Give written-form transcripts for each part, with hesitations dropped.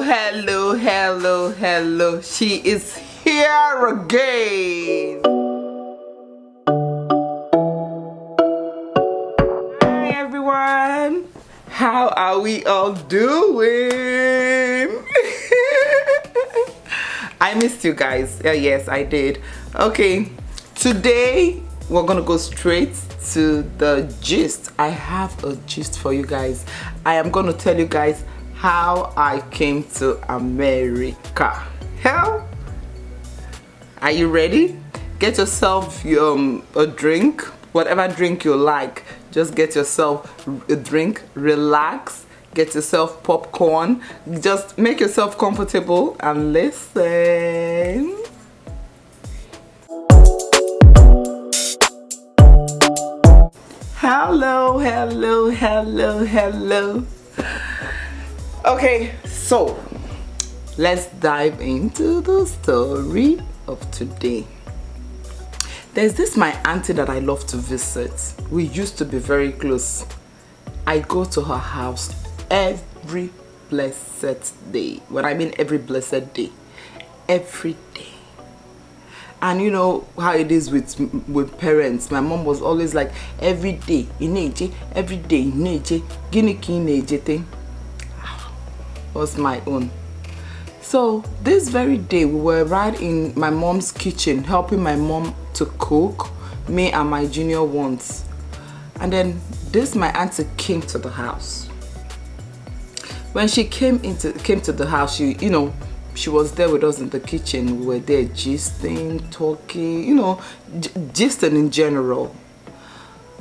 Hello. She is here again. Hi everyone. How are we all doing? I missed you guys. Yes, I did. Okay, today we're gonna go straight to the gist. I have a gist for you guys. I am gonna tell you guys how I came to America. Hell, are you ready? Get yourself a drink, whatever drink you like. Just get yourself a drink, relax, get yourself popcorn, just make yourself comfortable and listen. Hello. Okay, so let's dive into the story of today. There's this my auntie that I love to visit. We used to be very close. I go to her house every blessed day. When I mean every blessed day, every day. And you know how it is with parents. My mom was always like, every day, every day, thing was my own. So this very day, we were right in my mom's kitchen, helping my mom to cook, me and my junior ones. And then my auntie came to the house. When she came to the house, she was there with us in the kitchen. We were there gisting, talking, gisting in general.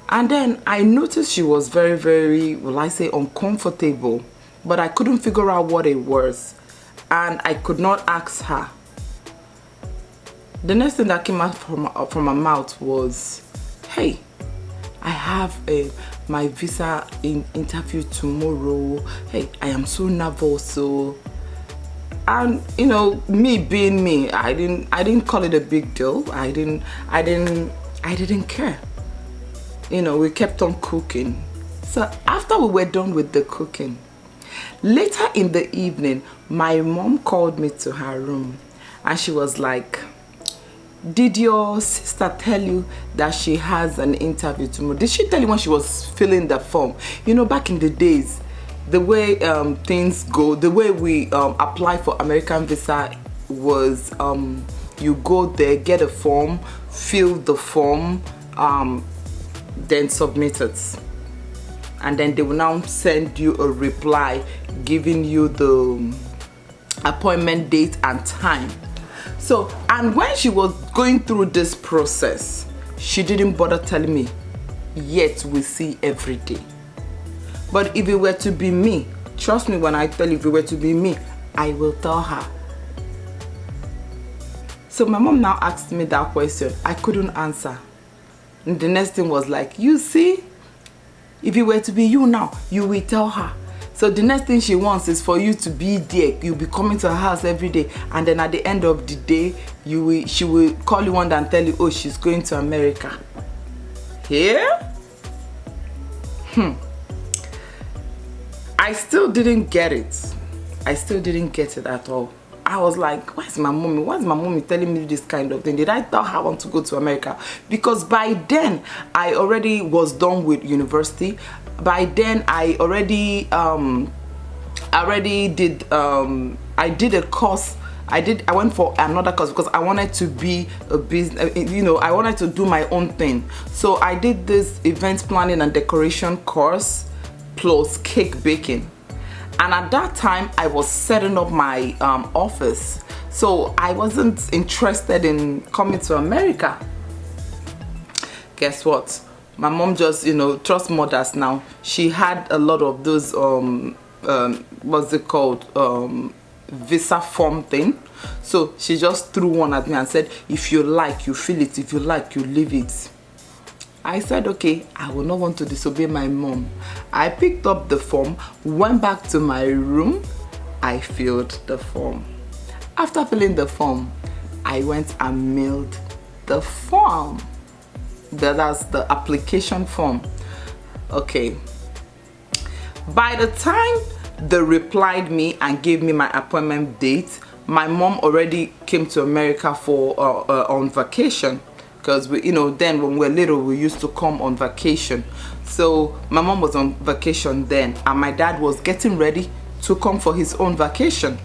And then I noticed she was very, very, will I say, uncomfortable. But I couldn't figure out what it was. And I could not ask her. The next thing that came out from her mouth was, hey, I have my visa interview tomorrow. Hey, I am so nervous. So, and me being me, I didn't call it a big deal. I didn't care. We kept on cooking. So after we were done with the cooking, later in the evening, my mom called me to her room and she was like, did your sister tell you that she has an interview tomorrow? Did she tell you when she was filling the form? Back in the days, the way things go, the way we apply for American visa was you go there, get a form, fill the form, then submit it. And then they will now send you a reply giving you the appointment date and time. So, and when she was going through this process, she didn't bother telling me, yet we see every day. But if it were to be me, trust me when I tell you, if it were to be me, I will tell her. So my mom now asked me that question. I couldn't answer. And the next thing was like, you see, if it were to be you now, you will tell her. So the next thing she wants is for you to be there. You'll be coming to her house every day. And then at the end of the day, she will call you one day and tell you, oh, she's going to America. Here? I still didn't get it. I still didn't get it at all. I was like, where's my mommy? Why is my mommy telling me this kind of thing? Did I tell her I want to go to America? Because by then, I already was done with university. By then, I already did a course. I went for another course because I wanted to be a business, I wanted to do my own thing. So I did this event planning and decoration course plus cake baking. And at that time, I was setting up my office. So I wasn't interested in coming to America. Guess what? My mom just, trust mothers now. She had a lot of those, what's it called? Visa form thing. So she just threw one at me and said, if you like, you fill it. If you like, you leave it. I said, okay, I will not want to disobey my mom. I picked up the form, went back to my room, I filled the form. After filling the form, I went and mailed the form. That's the application form. Okay. By the time they replied me and gave me my appointment date. My mom already came to America for on vacation, because we, then when we were little, we used to come on vacation. So my mom was on vacation then, and my dad was getting ready to come for his own vacation.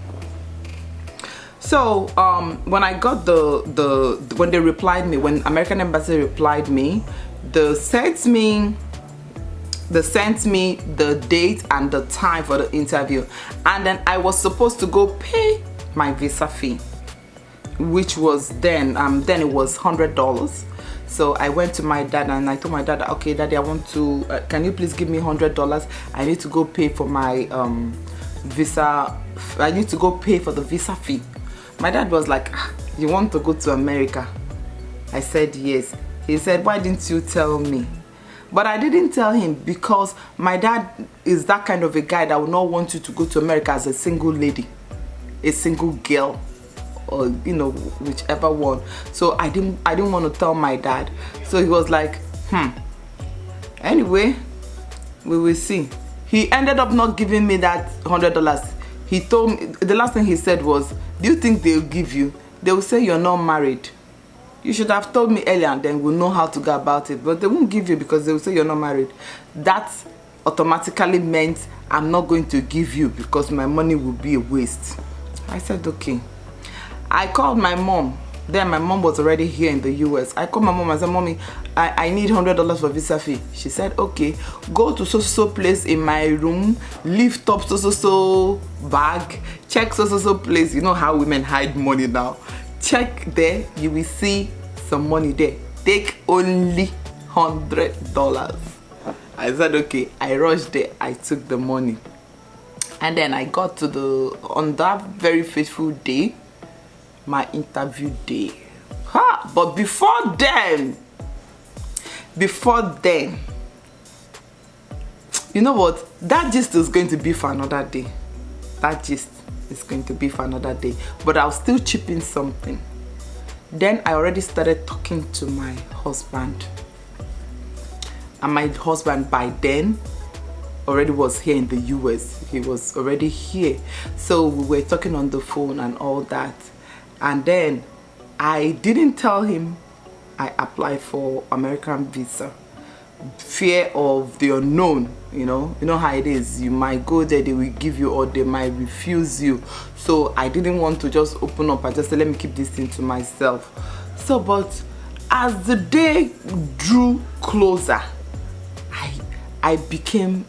So when I got when they replied me, when American Embassy replied me, they sent me the date and the time for the interview, and then I was supposed to go pay my visa fee, which was then it was $100. So I went to my dad and I told my dad, okay, Daddy, I want to can you please give me $100? I need to go pay for my visa. I need to go pay for the visa fee. My dad was like, you want to go to America? I said yes. He said, why didn't you tell me? But I didn't tell him because my dad is that kind of a guy that would not want you to go to America as a single lady, a single girl, or whichever one. So I didn't want to tell my dad. So he was like, anyway, we will see. He ended up not giving me that $100. He told me, the last thing he said was, do you think they'll give you? They will say you're not married. You should have told me earlier and then we'll know how to go about it. But they won't give you because they will say you're not married. That automatically meant I'm not going to give you because my money will be a waste. I said, okay. I called my mom. Then my mom was already here in the US. I called my mom and said, Mommy, I need $100 for visa fee. She said, okay, go to so place in my room, lift up so bag, check so place. You know how women hide money now. Check there, you will see some money there. Take only $100. I said, okay. I rushed there. I took the money. And then I got to on that very fateful day, my interview day. But before then, you know what? That gist is going to be for another day. That gist is going to be for another day. But I'll still chip in something. Then I already started talking to my husband. And my husband by then already was here in the US. He was already here. So we were talking on the phone and all that. And then I didn't tell him I applied for American visa. Fear of the unknown, you know how it is. You might go there, they will give you, or they might refuse you. So I didn't want to just open up. I just said, let me keep this thing to myself. So, but as the day drew closer, I became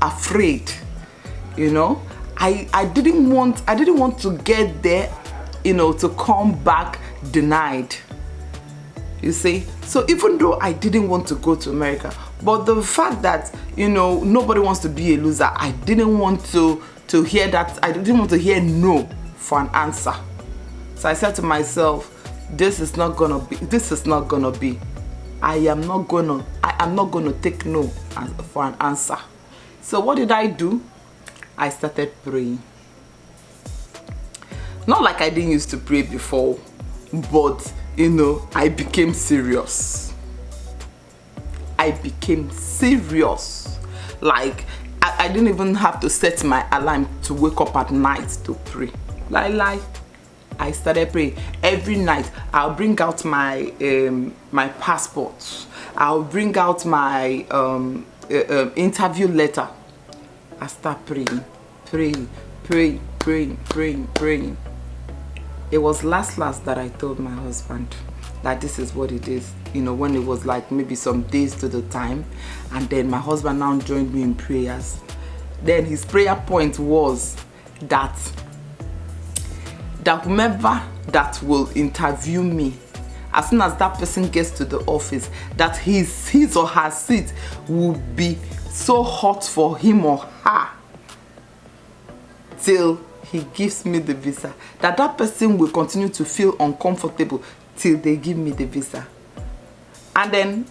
afraid. I didn't want to get there, to come back denied. You see, so even though I didn't want to go to America, but the fact that nobody wants to be a loser, I didn't want to hear that. I didn't want to hear no for an answer. So I said to myself, this is not gonna be. I am not gonna take no for an answer. So what did I do? I started praying. Not like I didn't used to pray before, but I became serious. Like I didn't even have to set my alarm to wake up at night to pray. I started praying every night. I'll bring out my my passport. I'll bring out my interview letter. I start praying. It was last that I told my husband that this is what it is. When it was like maybe some days to the time, and then my husband now joined me in prayers. Then his prayer point was that whomever that will interview me, as soon as that person gets to the office, that his or her seat will be so hot for him or her till he gives me the visa, that person will continue to feel uncomfortable till they give me the visa. And then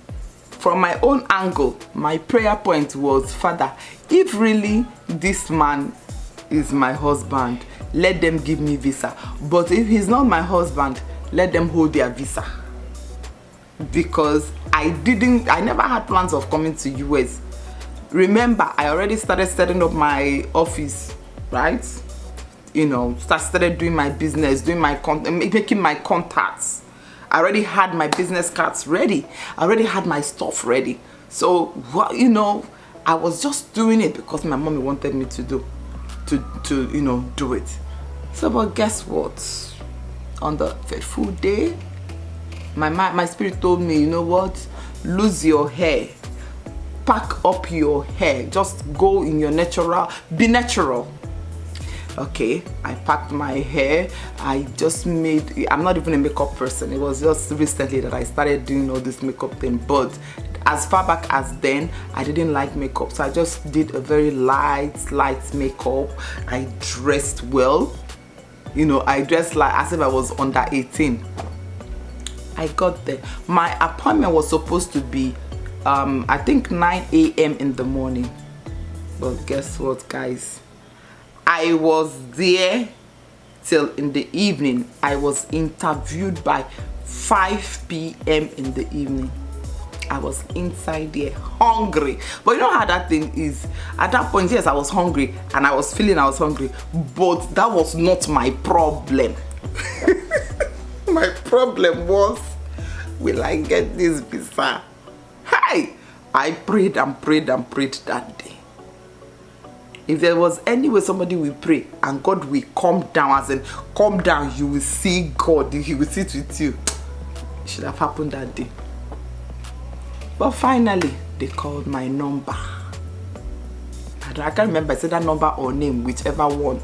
from my own angle, my prayer point was, Father, if really this man is my husband, let them give me visa. But if he's not my husband, let them hold their visa. Because I never had plans of coming to US. Remember, I already started setting up my office, right? You know, started doing my business, doing my making my contacts. I already had my business cards ready. I already had my stuff ready. So, what, you know, I was just doing it because my mommy wanted me to do it. So, but guess what? On the fateful day, my spirit told me, you know what? Lose your hair. Pack up your hair. Just go in your natural. Be natural. Okay, I packed my hair. I'm not even a makeup person. It was just recently that I started doing all this makeup thing. But as far back as then, I didn't like makeup. So I just did a very light makeup. I dressed well. You know, I dressed like as if I was under 18. I got there. My appointment was supposed to be, I think 9 a.m. in the morning. But guess what, guys? I was there till in the evening. I was interviewed by 5 p.m. in the evening. I was inside there hungry. But you know how that thing is? At that point, yes, I was hungry and I was feeling I was hungry. But that was not my problem. My problem was, will I get this visa? Hi! I prayed and prayed and prayed that day. If there was any way somebody will pray and God will come down, as in come down, you will see God, He will sit with you. It should have happened that day. But finally, they called my number. I can't remember, I said that number or name, whichever one.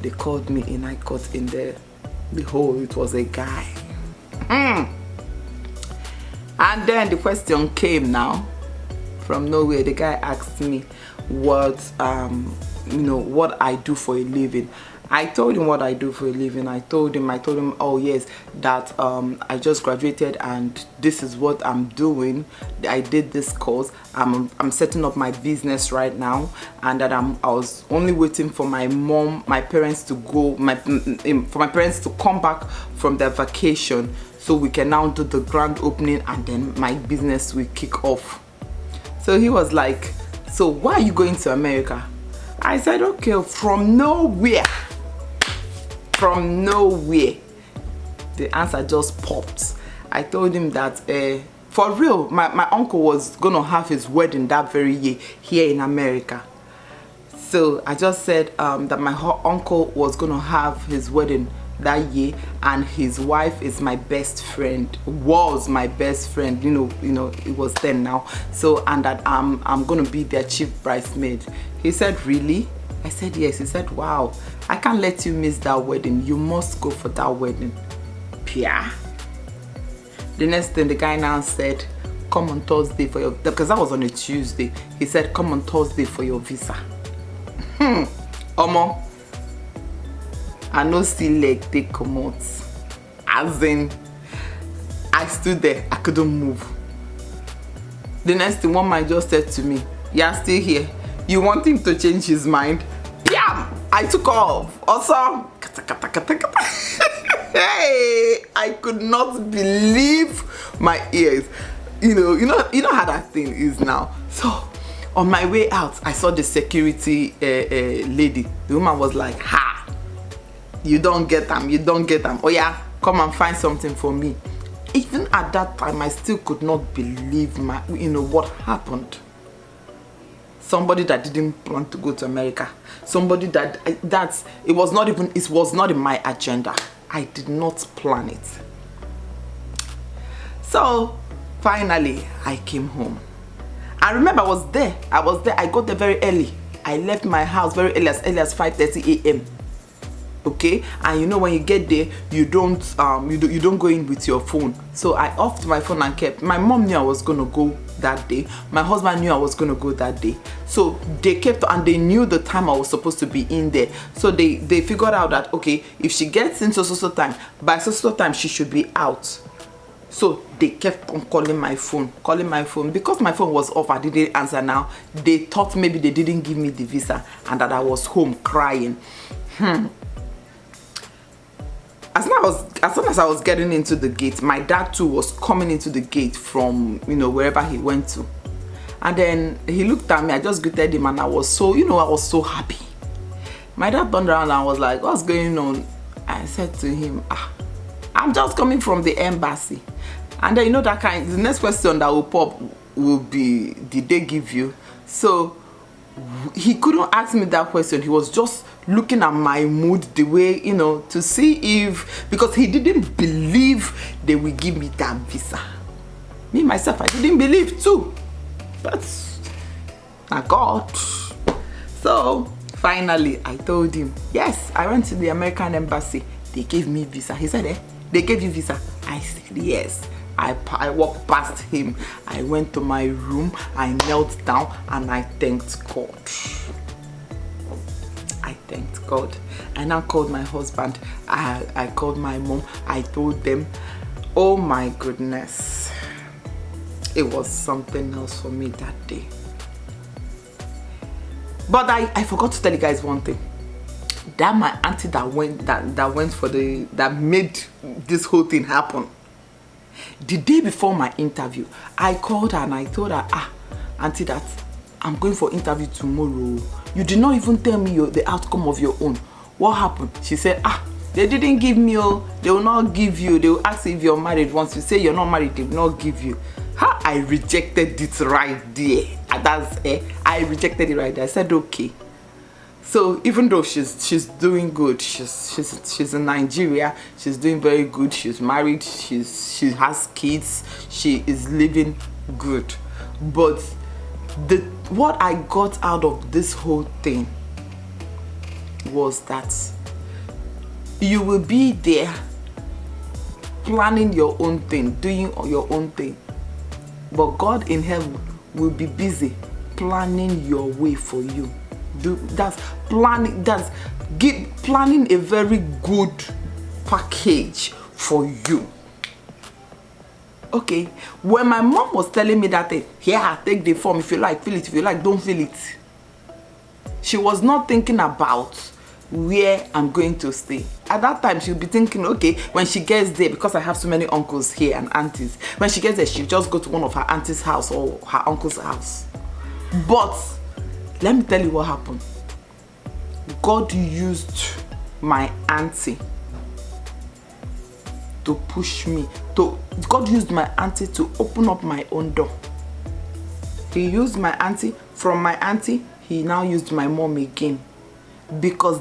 They called me and I got in there. Behold, it was a guy. And then the question came now from nowhere. The guy asked me what I do for a living. I told him what I do for a living. I told him, oh yes, that I just graduated and this is what I'm doing. I did this course. I'm setting up my business right now, and that I was only waiting for my parents to come back from their vacation so we can now do the grand opening and then my business will kick off. So he was like, so why are you going to America? I said, okay, from nowhere. The answer just popped. I told him that for real, my uncle was gonna have his wedding that very year here in America. So I just said that my uncle was gonna have his wedding that year, and his wife is my best friend, was my best friend, you know it was then now. So, and that I'm gonna be their chief bridesmaid. He said, really? I said yes. He said, wow, I can't let you miss that wedding. You must go for that wedding. Pia. The next thing, the guy now said, come on Thursday for your, because that was on a Tuesday. He said, come on Thursday for your visa. Omo, I no see leg they come out. As in, I stood there, I couldn't move. The next thing, one man just said to me, you're still here. You want him to change his mind? Yeah, I took off. Also, hey, I could not believe my ears. You know how that thing is now. So, on my way out, I saw the security lady. The woman was like, ha, you don't get them. Oh yeah, come and find something for me. Even at that time, I still could not believe what happened. Somebody that didn't plan to go to America. Somebody it was not in my agenda. I did not plan it. So finally I came home. I remember I was there. I got there very early. I left my house very early as 5:30 a.m. Okay, and when you get there, you don't go in with your phone. So I offed my phone and kept. My mom knew I was gonna go that day. My husband knew I was gonna go that day. So they kept, and they knew the time I was supposed to be in there. So they figured out that, okay, if she gets in so time, by so time she should be out. So they kept on calling my phone because my phone was off. I didn't answer. Now they thought maybe they didn't give me the visa and that I was home crying. As soon as I was getting into the gate, my dad too was coming into the gate from wherever he went to. And then he looked at me, I just greeted him, and I was so, I was so happy. My dad turned around and was like, what's going on? I said to him, I'm just coming from the embassy. And then the next question that will pop will be, did they give you? So he couldn't ask me that question. He was just looking at my mood, the way, to see if, because he didn't believe they will give me that visa. Me, myself, I didn't believe too. But I God. So finally, I told him, yes, I went to the American embassy. They gave me visa. He said, they gave you visa? I said, yes. I walked past him. I went to my room. I knelt down and I thanked God. I thanked God. I now called my husband. I called my mom. I told them, oh my goodness. It was something else for me that day. But I forgot to tell you guys one thing. That my auntie that made this whole thing happen. The day before my interview, I called her and I told her, auntie, that I'm going for interview tomorrow. You did not even tell me the outcome of your own. What happened? She said, they didn't give me, they will not give you. They will ask if you're married. Once you say you're not married, they will not give you. I rejected it right there. I rejected it right there. I said, okay. So even though she's doing good, she's in Nigeria, she's doing very good, she's married, she has kids, she is living good. But what I got out of this whole thing was that you will be there planning your own thing, doing your own thing, but God in heaven will be busy planning your way for you. That's planning a very good package for you. Okay, when my mom was telling me that, here, take the form, if you like, fill it, if you like, don't fill it, she was not thinking about where I'm going to stay. At that time, she'll be thinking, okay, when she gets there, because I have so many uncles here and aunties, when she gets there, she'll just go to one of her auntie's house or her uncle's house. But let me tell you what happened. God used my auntie to push me. God used my auntie to open up my own door. He used my auntie. From my auntie, he now used my mom again. Because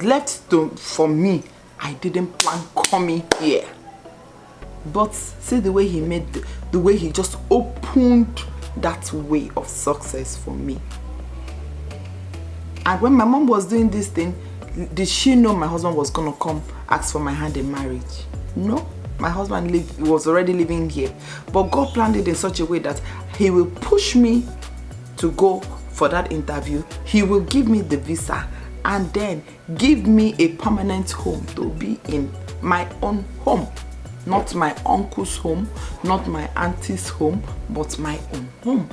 for me, I didn't plan coming here. But see the way he made, the way he just opened that way of success for me. And when my mom was doing this thing, did she know my husband was gonna come ask for my hand in marriage? No, my husband was already living here. But God planned it in such a way that he will push me to go for that interview. He will give me the visa and then give me a permanent home to be in my own home. Not my uncle's home, not my auntie's home, but my own home.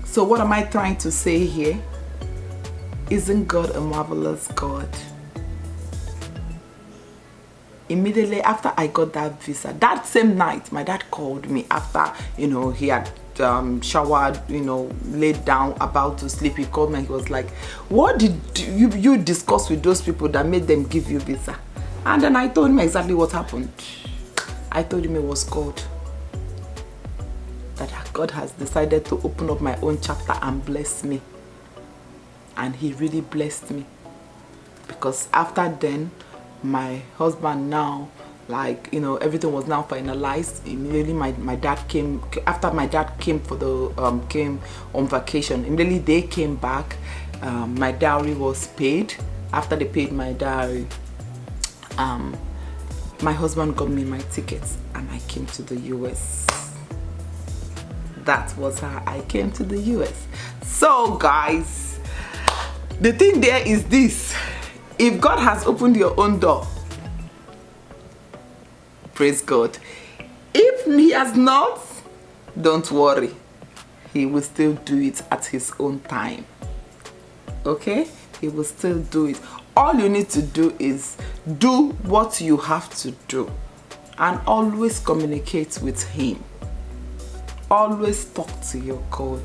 So what am I trying to say here? Isn't God a marvelous God? Immediately after I got that visa, that same night, my dad called me after, he had showered, laid down, about to sleep. He called me and he was like, what did you discuss with those people that made them give you visa? And then I told him exactly what happened. I told him it was God. That God has decided to open up my own chapter and bless me. And he really blessed me. Because after then, my husband now, everything was now finalized. Immediately my dad came. After my dad came came on vacation, immediately they came back. My dowry was paid. After they paid my dowry, my husband got me my tickets and I came to the US. That was how I came to the US. So guys, the thing there is this: if God has opened your own door, praise God. If he has not, don't worry, he will still do it at his own time. Okay, he will still do it. All you need to do is do what you have to do and always communicate with him. Always talk to your God.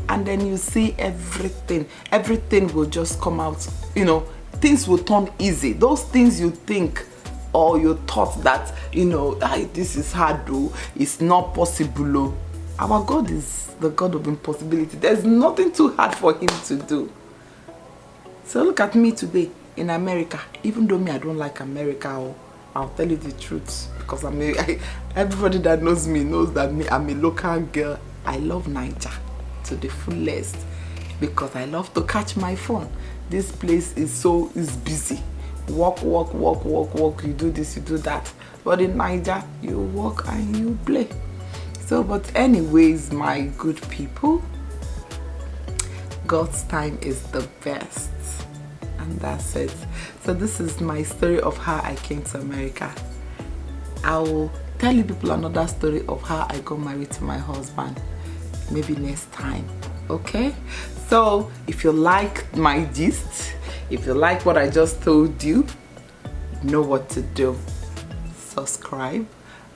And then you see everything will just come out, you know, things will turn easy. Those things you think or you thought that, you know, this is hard though, it's not possible. Oh. Our God is the God of impossibility. There's nothing too hard for him to do. So look at me today in America. Even though I don't like America, I'll tell you the truth, because everybody that knows me knows that I'm a local girl. I love Niger to the fullest because I love to catch my phone. This place is busy. Walk, you do this, you do that. But in Niger, you walk and you play. So, but anyways, my good people, God's time is the best. And that's it. So this is my story of how I came to America. I will tell you people another story of how I got married to my husband. Maybe next time. Okay? So if you like my gist, if you like what I just told you, know what to do. Subscribe,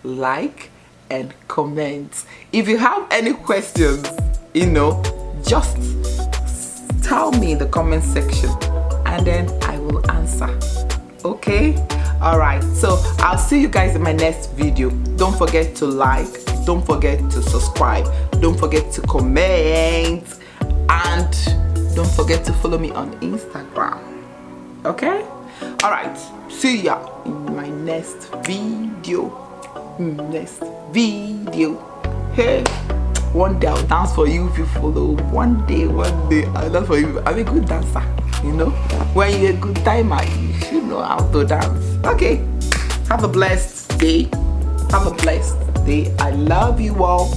like, and comment. If you have any questions, you know, just tell me in the comment section and then I will answer. Okay? Alright, so I'll see you guys in my next video. Don't forget to like, don't forget to subscribe, don't forget to comment, and don't forget to follow me on Instagram. Okay? Alright, see ya in my next video. Hey, one day I'll dance for you if you follow. One day I'll dance for you. I'm a good dancer, you know. When you're a good timer, you should know how to dance. Okay, have a blessed day. Have a blessed day. I love you all.